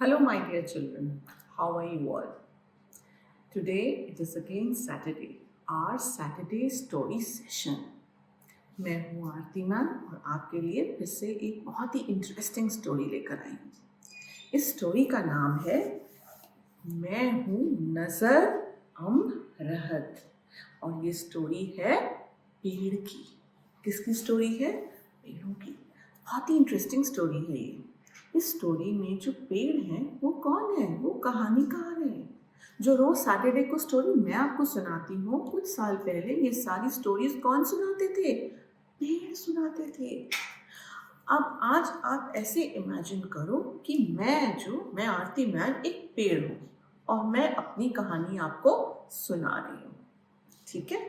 Hello, my dear children. How are you all? Today it is again Saturday, our Saturday story session. मैं हूँ आरती ma'am और आपके लिए फिर से एक बहुत ही इंटरेस्टिंग स्टोरी लेकर आई हूँ। इस स्टोरी का नाम है मैं हूँ नजर रहत और ये स्टोरी है पेड़ की। किसकी स्टोरी है? पेड़ों की। बहुत ही इंटरेस्टिंग स्टोरी है ये। इस स्टोरी में जो पेड़ हैं वो कौन है? वो कहानीकार है। जो रोज सैटरडे को स्टोरी मैं आपको सुनाती हूँ, कुछ साल पहले ये सारी स्टोरीज कौन सुनाते थे? पेड़ सुनाते थे। अब आज आप ऐसे इमेजिन करो कि मैं आरती मैम एक पेड़ हूँ और मैं अपनी कहानी आपको सुना रही हूँ। ठीक है?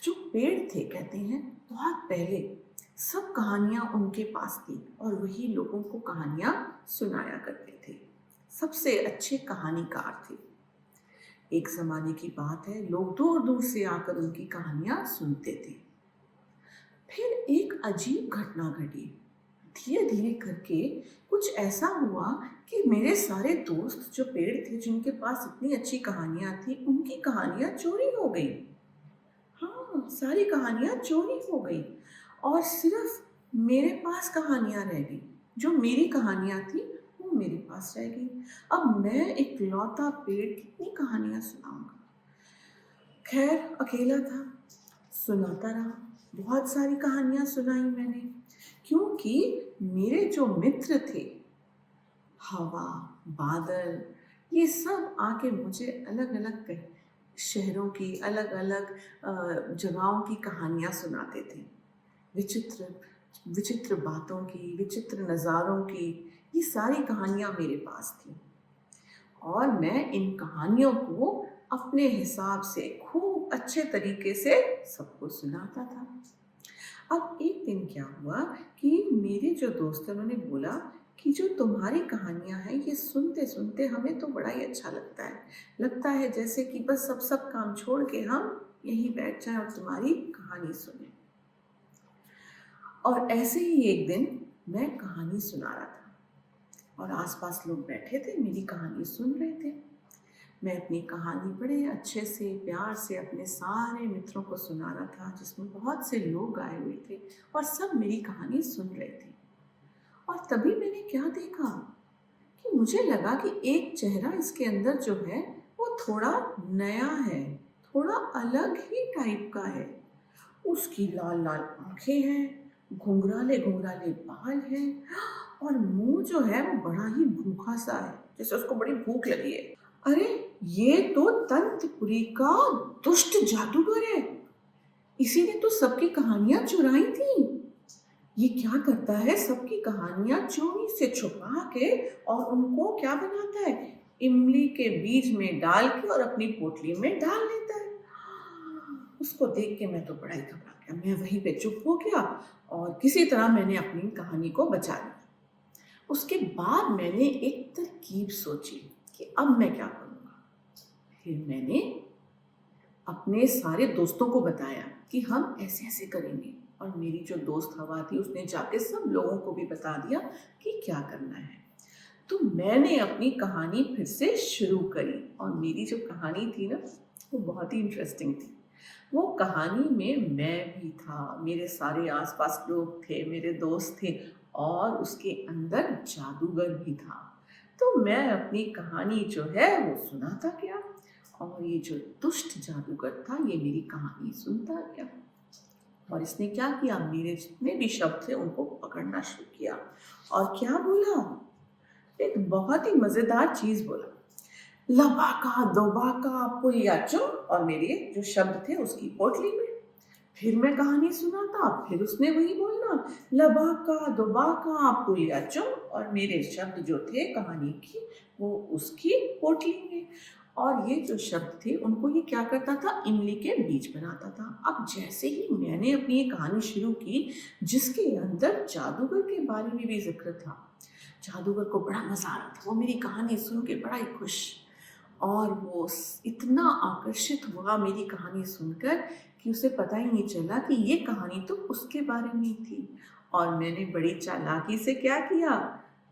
जो पेड़ थे, कहते हैं बहुत पहले सब कहानियां उनके पास थी और वही लोगों को कहानियां सुनाया करते थे। सबसे अच्छे कहानीकार थे। एक जमाने की बात है, लोग दूर दूर से आकर उनकी कहानियां सुनते थे। फिर एक अजीब घटना घटी। धीरे धीरे करके कुछ ऐसा हुआ कि मेरे सारे दोस्त जो पेड़ थे, जिनके पास इतनी अच्छी कहानियां थी, उनकी कहानियां चोरी हो गई। हाँ, सारी कहानियां चोरी हो गई और सिर्फ मेरे पास कहानियां रह गई। जो मेरी कहानियां थी वो मेरे पास रह गई। अब मैं इकलौता पेड़ कितनी कहानियां सुनाऊंगा? खैर, अकेला था, सुनाता रहा। बहुत सारी कहानियां सुनाई मैंने, क्योंकि मेरे जो मित्र थे, हवा, बादल, ये सब आके मुझे अलग अलग शहरों की, अलग अलग जगहों की कहानियां सुनाते थे। विचित्र विचित्र बातों की, विचित्र नज़ारों की, ये सारी कहानियां मेरे पास थी और मैं इन कहानियों को अपने हिसाब से खूब अच्छे तरीके से सबको सुनाता था। अब एक दिन क्या हुआ कि मेरे जो दोस्त हैं, उन्होंने बोला कि जो तुम्हारी कहानियां हैं ये सुनते सुनते हमें तो बड़ा ही अच्छा लगता है जैसे कि बस सब काम छोड़ के हम यहीं बैठ जाएं और तुम्हारी कहानी सुने। और ऐसे ही एक दिन मैं कहानी सुना रहा था और आसपास लोग बैठे थे, मेरी कहानी सुन रहे थे। मैं अपनी कहानी बड़े अच्छे से, प्यार से अपने सारे मित्रों को सुना रहा था, जिसमें बहुत से लोग आए हुए थे और सब मेरी कहानी सुन रहे थे। और तभी मैंने क्या देखा कि मुझे लगा कि एक चेहरा इसके अंदर जो है वो थोड़ा नया है, थोड़ा अलग ही टाइप का है। उसकी लाल लाल आंखें हैं, घुंघराले घुंघराले बाल हैं और मुंह जो है वो बड़ा ही भूखा सा है, जैसे उसको बड़ी भूख लगी है। अरे, ये तो तंत्रपुरी का दुष्ट जादूगर है। इसी ने तो सबकी कहानियां चुराई थी। ये क्या करता है, सबकी कहानियां चोरी से छुपा के और उनको क्या बनाता है, इमली के बीज में डाल के और अपनी पोटली में डाल लेता है। उसको देख के मैं तो बड़ा ही घबरा गया। मैं वहीं पे चुप हो गया और किसी तरह मैंने अपनी कहानी को बचा लिया। उसके बाद मैंने एक तरकीब सोची कि अब मैं क्या करूँगा। फिर मैंने अपने सारे दोस्तों को बताया कि हम ऐसे ऐसे करेंगे और मेरी जो दोस्त हवा थी, उसने जाके सब लोगों को भी बता दिया कि क्या करना है। तो मैंने अपनी कहानी फिर से शुरू करी और मेरी जो कहानी थी ना, वो बहुत ही इंटरेस्टिंग थी। वो कहानी में मैं भी था, मेरे सारे आसपास लोग थे, मेरे दोस्त थे और उसके अंदर जादूगर भी था। तो मैं अपनी कहानी जो है वो सुनाता गया और ये जो दुष्ट जादूगर था, ये मेरी कहानी सुनता गया और इसने क्या किया, मेरे जितने भी शब्द थे उनको पकड़ना शुरू किया और क्या बोला, एक बहुत ही मजेदार चीज बोला, लबाका दोबाका पुलियाचो, और मेरे जो शब्द थे उसकी पोटली में। फिर मैं कहानी सुनाता, फिर उसने वही बोलना, लबाका दोबाका पुलियाचो, और मेरे शब्द जो थे कहानी की वो उसकी पोटली में। और ये जो शब्द थे उनको ये क्या करता था, इमली के बीज बनाता था। अब जैसे ही मैंने अपनी ये कहानी शुरू की, जिसके अंदर जादूगर के बारे में भी जिक्र था, जादूगर को बड़ा मजा आ रहा था, वो मेरी कहानी सुन के बड़ा ही खुश और वो इतना आकर्षित हुआ मेरी कहानी सुनकर कि उसे पता ही नहीं चला कि ये कहानी तो उसके बारे में थी। और मैंने बड़ी चालाकी से क्या किया,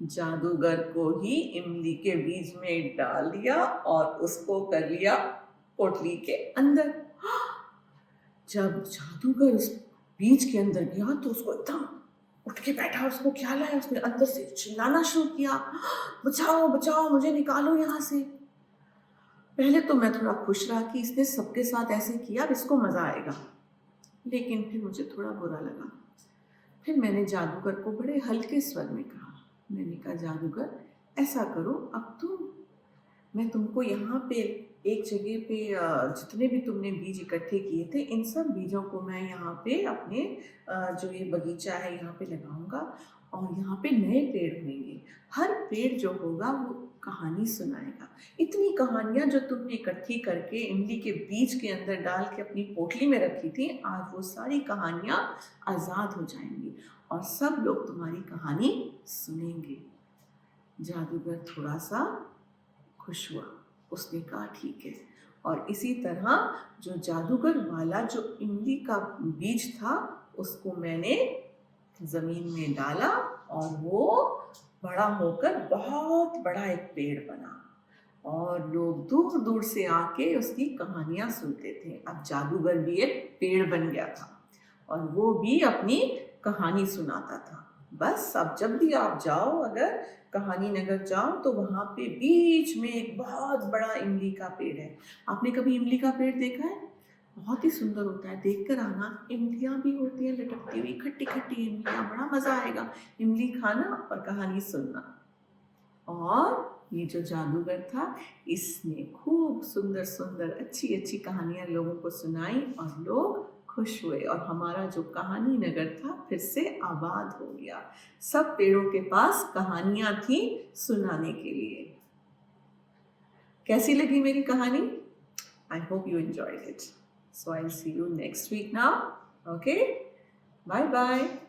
जादूगर को ही इमली के बीज में डाल दिया और उसको कर लिया पोटली के अंदर। जब जादूगर उस बीज के अंदर गया तो उसको एकदम उठ के बैठा, उसको ख्याल आया, उसने अंदर से चिल्लाना शुरू किया, बचाओ बचाओ, मुझे निकालो यहाँ से। पहले तो मैं थोड़ा खुश रहा कि इसने सबके साथ ऐसे किया, अब इसको मजा आएगा, लेकिन फिर मुझे थोड़ा बुरा लगा। फिर मैंने जादूगर को बड़े हल्के स्वर में कहा, मैंने कहा जादूगर ऐसा करो, अब मैं तुमको यहाँ पे एक जगह पे जितने भी तुमने बीज इकट्ठे किए थे, इन सब बीजों को मैं यहाँ पे अपने जो ये बगीचा है यहाँ पे लगाऊंगा और यहाँ पे नए पेड़ होंगे। हर पेड़ जो होगा वो कहानी सुनाएगा। इतनी कहानियाँ जो तुमने इकट्ठी करके इमली के बीज के अंदर डाल के अपनी पोटली में रखी थी, आज वो सारी कहानियाँ आज़ाद हो जाएंगी और सब लोग तुम्हारी कहानी सुनेंगे। जादूगर थोड़ा सा खुश हुआ, उसने कहा ठीक है। और इसी तरह जो जादूगर वाला जो इमली का बीज था उसको मैंने जमीन में डाला और वो बड़ा होकर बहुत बड़ा एक पेड़ बना और लोग दूर दूर से आके उसकी कहानियां सुनते थे। अब जादूगर भी एक पेड़ बन गया था और वो भी अपनी कहानी सुनाता था। बस अब जब भी आप जाओ, अगर कहानी नगर जाओ, तो वहाँ पे बीच में एक बहुत बड़ा इमली का पेड़ है। आपने कभी इमली का पेड़ देखा है? बहुत ही सुंदर होता है, देखकर आना। इमलियाँ भी होती हैं लटकती हुई, खट्टी खट्टी इमलियाँ, बड़ा मज़ा आएगा इमली खाना और कहानी सुनना। और ये जो जादूगर था, इसने खूब सुंदर सुंदर अच्छी अच्छी कहानियाँ लोगों को सुनाई और लोग खुश हुए और हमारा जो कहानी नगर था फिर से आबाद हो गया। सब पेड़ों के पास कहानियाँ थी सुनाने के लिए। कैसी लगी मेरी कहानी? I hope you enjoyed it. So I'll see you next week now. Okay? Bye bye.